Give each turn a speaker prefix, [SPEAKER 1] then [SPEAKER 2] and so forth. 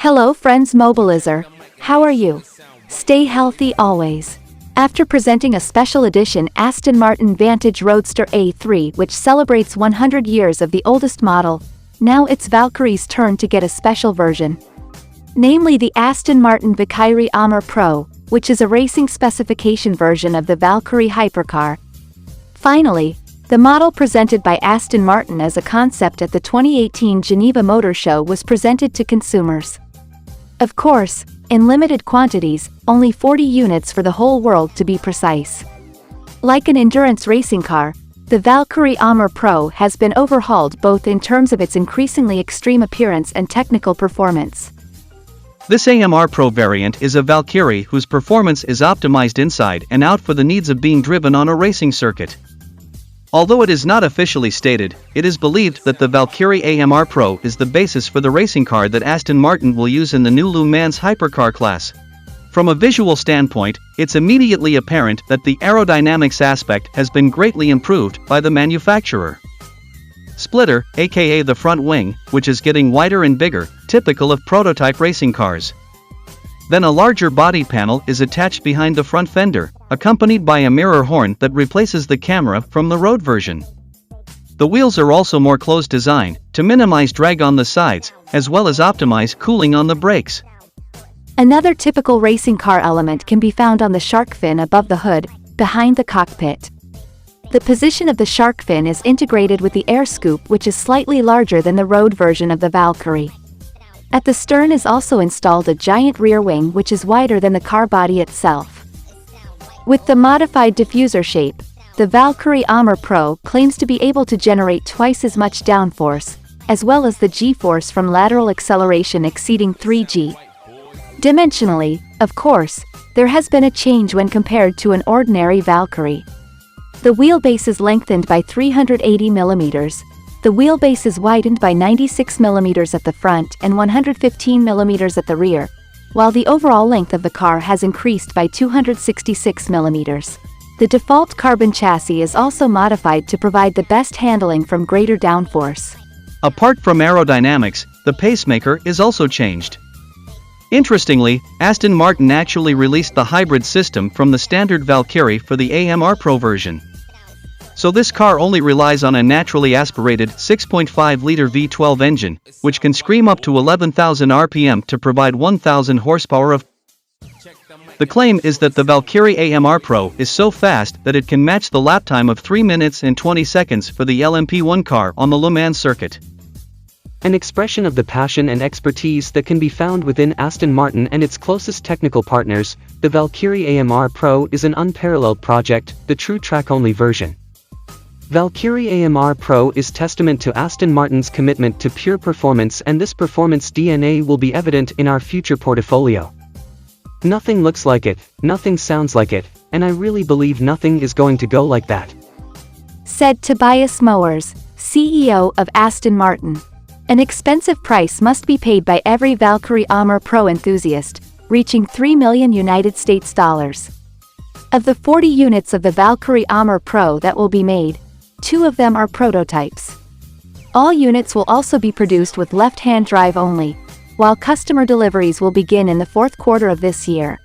[SPEAKER 1] Hello friends, Mobilizzer. How are you? Stay healthy always. After presenting a special edition Aston Martin Vantage Roadster A3 which celebrates 100 years of the oldest model, now it's Valkyrie's turn to get a special version. Namely the Aston Martin Valkyrie AMR Pro, which is a racing specification version of the Valkyrie Hypercar. Finally, the model presented by Aston Martin as a concept at the 2018 Geneva Motor Show was presented to consumers. Of course, in limited quantities, only 40 units for the whole world to be precise. Like an endurance racing car, the Valkyrie AMR Pro has been overhauled both in terms of its increasingly extreme appearance and technical performance.
[SPEAKER 2] This AMR Pro variant is a Valkyrie whose performance is optimized inside and out for the needs of being driven on a racing circuit. Although it is not officially stated, it is believed that the Valkyrie AMR Pro is the basis for the racing car that Aston Martin will use in the new Mans Hypercar class. From a visual standpoint, it's immediately apparent that the aerodynamics aspect has been greatly improved by the manufacturer. Splitter, aka the front wing, which is getting wider and bigger, typical of prototype racing cars. Then a larger body panel is attached behind the front fender, accompanied by a mirror horn that replaces the camera from the road version. The wheels are also more closed design, to minimize drag on the sides, as well as optimize cooling on the brakes.
[SPEAKER 1] Another typical racing car element can be found on the shark fin above the hood, behind the cockpit. The position of the shark fin is integrated with the air scoop, which is slightly larger than the road version of the Valkyrie. At the stern is also installed a giant rear wing which is wider than the car body itself. With the modified diffuser shape, the Valkyrie AMR Pro claims to be able to generate twice as much downforce, as well as the G-force from lateral acceleration exceeding 3G. Dimensionally, of course, there has been a change when compared to an ordinary Valkyrie. The wheelbase is lengthened by 380 mm. The wheelbase is widened by 96 mm at the front and 115 mm at the rear, while the overall length of the car has increased by 266 mm. The default carbon chassis is also modified to provide the best handling from greater downforce.
[SPEAKER 2] Apart from aerodynamics, the pacemaker is also changed. Interestingly, Aston Martin actually released the hybrid system from the standard Valkyrie for the AMR Pro version. So this car only relies on a naturally aspirated 6.5-liter V12 engine, which can scream up to 11,000 RPM to provide 1,000 horsepower of. The claim is that the Valkyrie AMR Pro is so fast that it can match the lap time of 3 minutes and 20 seconds for the LMP1 car on the Le Mans circuit.
[SPEAKER 3] An expression of the passion and expertise that can be found within Aston Martin and its closest technical partners, the Valkyrie AMR Pro is an unparalleled project, the true track-only version. Valkyrie AMR Pro is testament to Aston Martin's commitment to pure performance, and this performance DNA will be evident in our future portfolio. Nothing looks like it, nothing sounds like it, and I really believe nothing is going to go like that.
[SPEAKER 1] Said Tobias Mowers, CEO of Aston Martin. An expensive price must be paid by every Valkyrie AMR Pro enthusiast, reaching $3 million United States dollars. Of the 40 units of the Valkyrie AMR Pro that will be made, 2 of them are prototypes. All units will also be produced with left-hand drive only, while customer deliveries will begin in the fourth quarter of this year.